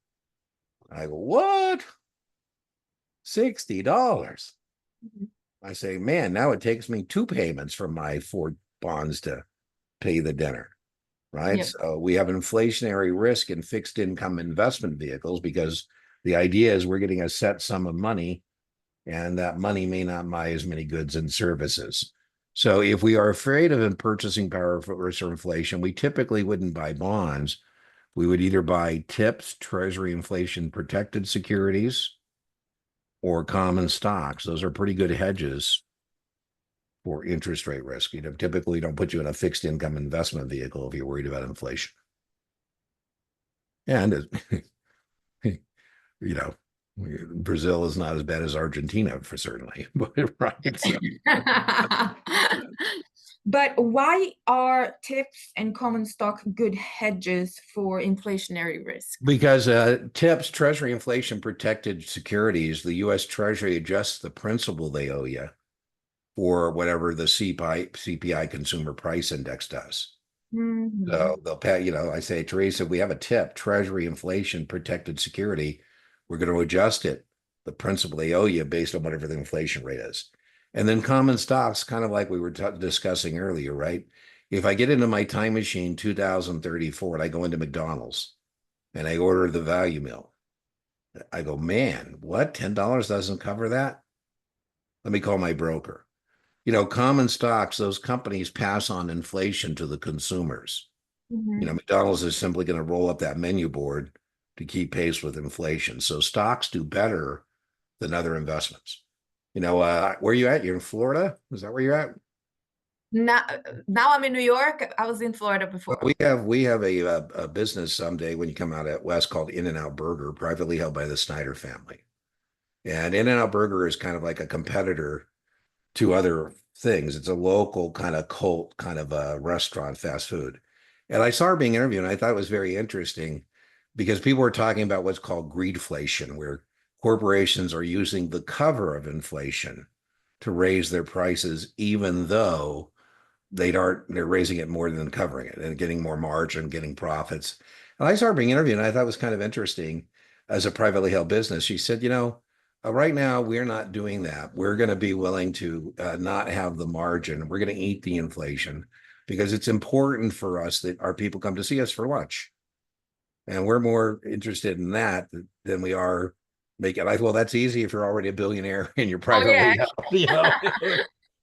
I go, what? $60. Mhm. I say, man, now it takes me two payments from my Ford bonds to pay the dinner, right? Yep. So we have inflationary risk in fixed income investment vehicles because the idea is we're getting a set sum of money and that money may not buy as many goods and services. So if we are afraid of purchasing power versus inflation, we typically wouldn't buy bonds. We would either buy TIPS, Treasury inflation protected securities, or common stocks. Those are pretty good hedges for interest rate risk. Typically don't put you in a fixed income investment vehicle if you're worried about inflation. And you know, Brazil is not as bad as Argentina for certainly, but right. So But why are tips and common stock good hedges for inflationary risk? because TIPS, Treasury inflation protected securities, the U.S. Treasury adjusts the principal they owe you for whatever the CPI Consumer Price Index does. Mhm. So they'll pay, I say, Teresa, if we have a tip, Treasury inflation protected security, we're going to adjust it, the principal they owe you based on whatever the inflation rate is. And then common stocks, kind of like we were discussing earlier, right? If I get into my time machine 2034 and I go into McDonald's and I order the value meal, I go, man, what? $10 doesn't cover that? Let me call my broker. Common stocks, those companies pass on inflation to the consumers. Mhm. McDonald's is simply going to roll up that menu board to keep pace with inflation. So stocks do better than other investments. Where are you at? You're in Florida? Is that where you're at? Now, now I'm in New York. I was in Florida Well, before. we have a business someday when you come out at West called In-N-Out Burger, privately held by the Snyder family. And In-N-Out Burger is kind of like a competitor to other things. It's a local kind of cult kind of a restaurant, fast food. And I saw her being interviewed, and I thought it was very interesting because people were talking about what's called greedflation, where corporations are using the cover of inflation to raise their prices, even though they're raising it more than covering it and getting more margin, getting profits. And I started being interviewed, and I thought it was kind of interesting as a privately held business. She said, right now we're not doing that. We're going to be willing to not have the margin. We're going to eat the inflation because it's important for us that our people come to see us for lunch. And we're more interested in that than we are making. Well, that's easy if you're already a billionaire and you're Oh yeah. privately held.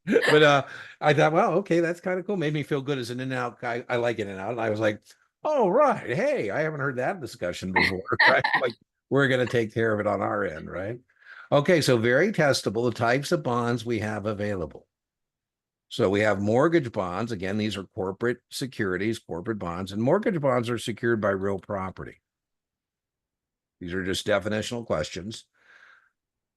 But I thought, well, okay, that's kind of cool. Made me feel good as an in-and-out guy. I like in-and-out. And I was like, oh, right. Hey, I haven't heard that discussion before, right? Like we're going to take care of it on our end, right? Okay, so very testable, the types of bonds we have available. So we have mortgage bonds. Again, these are corporate securities, corporate bonds, and mortgage bonds are secured by real property. These are just definitional questions.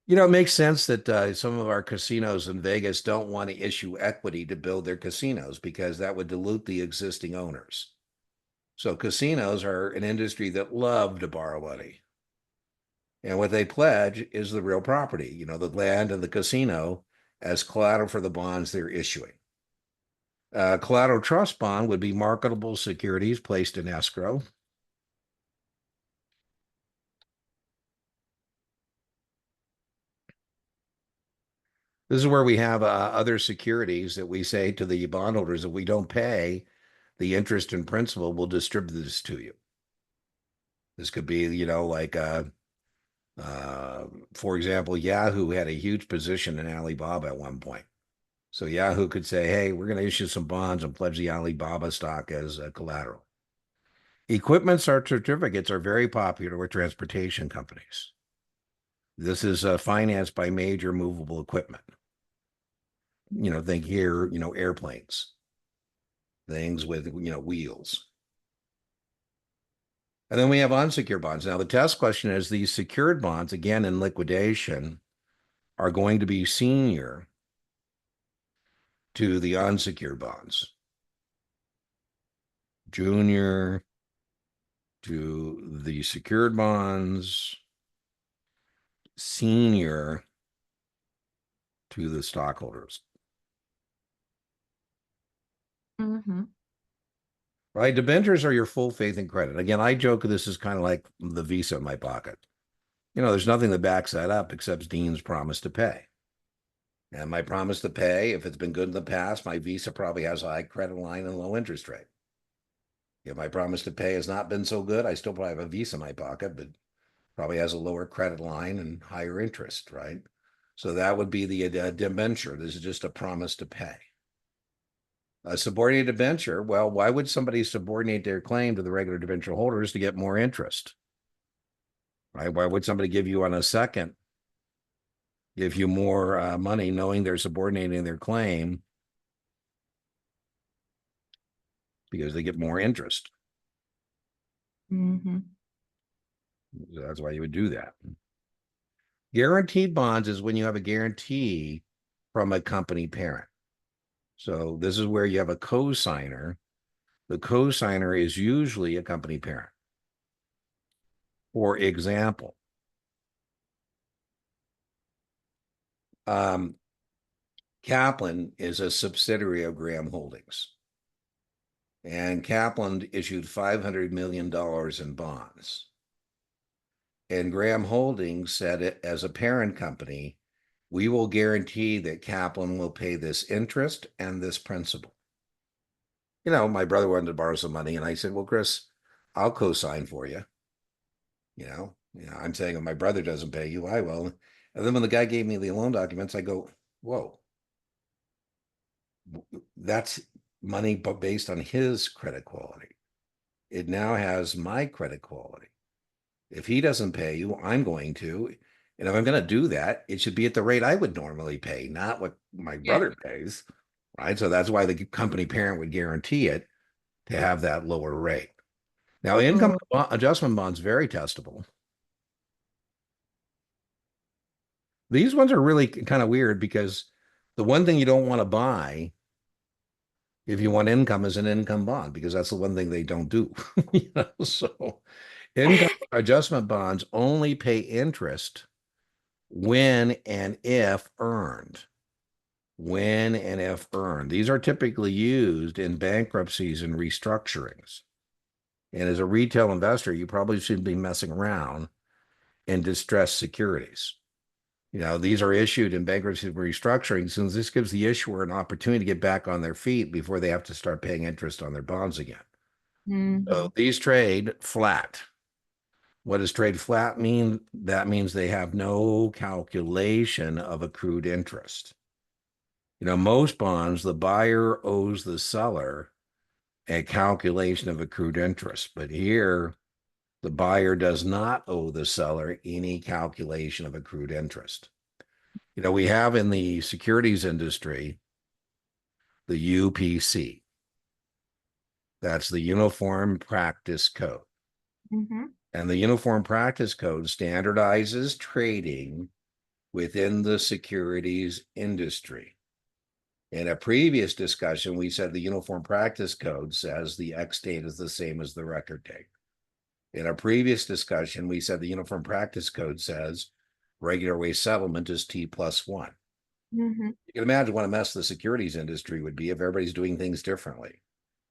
It makes sense that some of our casinos in Vegas don't want to issue equity to build their casinos because that would dilute the existing owners. So casinos are an industry that love to borrow money. And what they pledge is the real property, the land and the casino as collateral for the bonds they're issuing. Collateral trust bond would be marketable securities placed in escrow. This is where we have other securities that we say to the bondholders, if we don't pay the interest and principal, we'll distribute this to you. This could be, like, for example, Yahoo had a huge position in Alibaba at one point. So Yahoo could say, hey, we're going to issue some bonds and pledge the Alibaba stock as collateral. Equipment certificates are very popular with transportation companies. This is financed by major movable equipment. Think here, airplanes, things with, wheels. And then we have unsecured bonds. Now, the test question is these secured bonds, again, in liquidation, are going to be senior to the unsecured bonds. Junior to the secured bonds, senior to the stockholders. Mm-hmm. Right? Debentures are your full faith and credit. Again, I joke this is kind of like the Visa in my pocket. There's nothing that backs that up except Dean's promise to pay. And my promise to pay, if it's been good in the past, my Visa probably has a high credit line and low interest rate. If my promise to pay has not been so good, I still probably have a Visa in my pocket, but probably has a lower credit line and higher interest, right? So that would be the debenture. This is just a promise to pay. A subordinated debenture, well, why would somebody subordinate their claim to the regular debenture holders to get more interest? Right? Why would somebody give you on a second, give you more money knowing they're subordinating their claim because they get more interest? Mm-hmm. That's why you would do that. Guaranteed bonds is when you have a guarantee from a company parent. So this is where you have a co-signer. The co-signer is usually a company parent. For example, Kaplan is a subsidiary of Graham Holdings. And Kaplan issued $500 million in bonds. And Graham Holdings said it as a parent company, we will guarantee that Kaplan will pay this interest and this principal. My brother wanted to borrow some money, and I said, well, Chris, I'll co-sign for you. I'm saying if my brother doesn't pay you, I will. And then when the guy gave me the loan documents, I go, whoa, that's money but based on his credit quality. It now has my credit quality. If he doesn't pay you, I'm going to. And if I'm going to do that, it should be at the rate I would normally pay, not what my Yeah. brother pays. Right. So that's why the company parent would guarantee it to have that lower rate. Now, income Oh. adjustment bonds, very testable. These ones are really kind of weird because the one thing you don't want to buy if you want income is an income bond because that's the one thing they don't do. So income adjustment bonds only pay interest when and if earned. when and if earned. These are typically used in bankruptcies and restructurings. And as a retail investor, you probably shouldn't be messing around in distressed securities. These are issued in bankruptcy and restructuring, since this gives the issuer an opportunity to get back on their feet before they have to start paying interest on their bonds again. Hmm. So these trade flat. What does trade flat mean? That means they have no calculation of accrued interest. Most bonds, the buyer owes the seller a calculation of accrued interest, but here the buyer does not owe the seller any calculation of accrued interest. We have in the securities industry the UPC. That's the Uniform Practice Code. Hmm. And the Uniform Practice Code standardizes trading within the securities industry. In a previous discussion, we said the Uniform Practice Code says the X date is the same as the record date. In a previous discussion, we said the Uniform Practice Code says regular way settlement is T+1. Hmm. You can imagine what a mess the securities industry would be if everybody's doing things differently.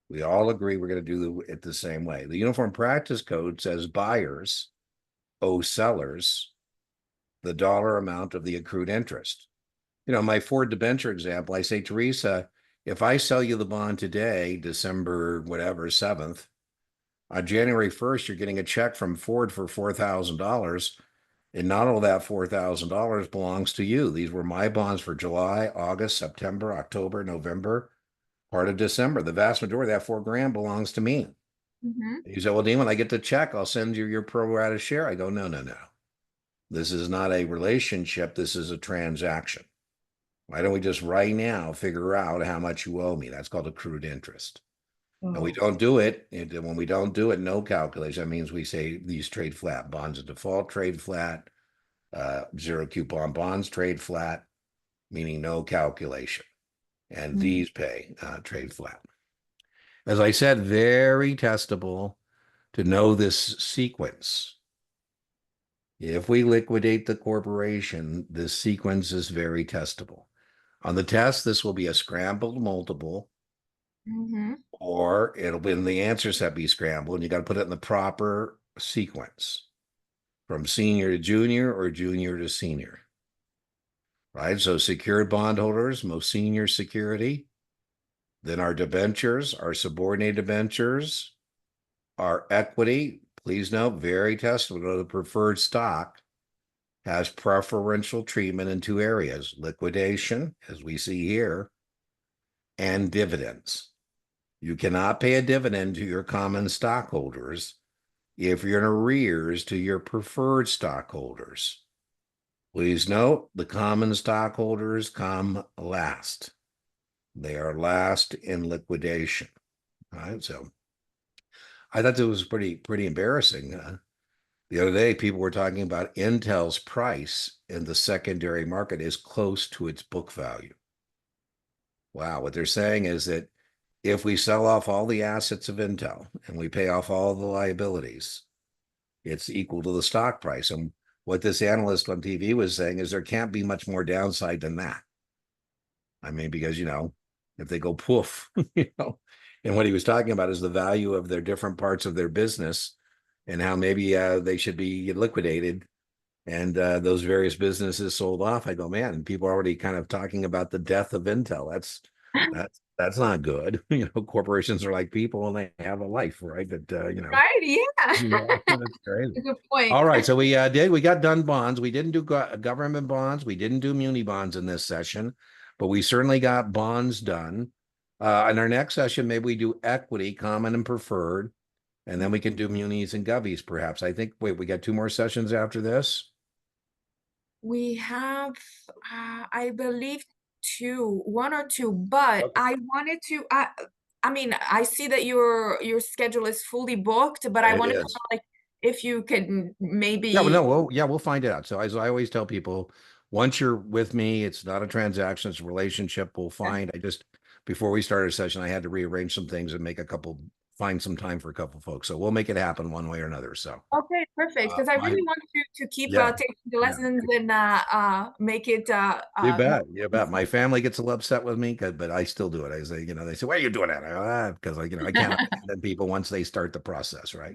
We all agree we're going to do it the same way. The Uniform Practice Code says buyers owe sellers the dollar amount of the accrued interest. My Ford debenture example, I say, Teresa, if I sell you the bond today, December whatever 7th, on January 1st, you're getting a check from Ford for $4,000. And not all that $4,000 belongs to you. These were my bonds for July, August, September, October, November, part of December. The vast majority of that $4,000 belongs to me. Hmm. You say, well, Dean, when I get the check, I'll send you your pro rata share. I go, no, no, no. This is not a relationship. This is a transaction. Why don't we just right now figure out how much you owe me? That's called accrued interest. And we Oh. don't do it. When we don't do it, no calculation. That means we say these trade flat. Bonds of default trade flat. Zero coupon bonds trade flat, meaning no calculation. And Mhm. these pay trade flat. As I said, very testable to know this sequence. If we liquidate the corporation, this sequence is very testable. On the test, this will be a scrambled multiple, Mhm. or it'll be in the answer set be scrambled, and you got to put it in the proper sequence from senior to junior or junior to senior, right? So secured bondholders, most senior security, then our debentures, our subordinated debentures, our equity. Please note, very testable, the preferred stock has preferential treatment in two areas: liquidation, as we see here, and dividends. You cannot pay a dividend to your common stockholders if you're in arrears to your preferred stockholders. Please note, the common stockholders come last. They are last in liquidation. All right, so I thought it was pretty embarrassing. The other day, people were talking about Intel's price in the secondary market is close to its book value. Wow, what they're saying is that if we sell off all the assets of Intel and we pay off all the liabilities, it's equal to the stock price. And what this analyst on TV was saying is there can't be much more downside than that. I mean, because, if they go poof, and what he was talking about is the value of their different parts of their business and how maybe they should be liquidated and those various businesses sold off. I go, man, and people are already kind of talking about the death of Intel. That's not good. Corporations are like people and they have a life, right? But Right, yeah. yeah, that's crazy. Good point. All right, so we got done bonds. We didn't do government bonds. We didn't do muni bonds in this session, but we certainly got bonds done. In our next session, maybe we do equity, common and preferred, and then we can do munis and govies, perhaps. I think. Wait, we got two more sessions after this. We have, I believe one or two, but Okay. I wanted to, I mean, I see that your schedule is fully booked, but I It wanted to is. know, like, if you could Yeah, well, no, maybe. well, yeah, we'll find it out. So as I always tell people, once you're with me, it's not a transaction, it's a relationship. We'll find. I just before we started a session, I had to rearrange some things and find some time for a couple folks. So we'll make it happen one way or another. So Okay, perfect. Because I my really want to to keep Yeah. taking the Yeah. lessons and make it You more bet. You bet. My easy. family gets a little upset with me, but I still do it. I say, they say, why are you doing that? Because I can't abandon people once they start the process, right?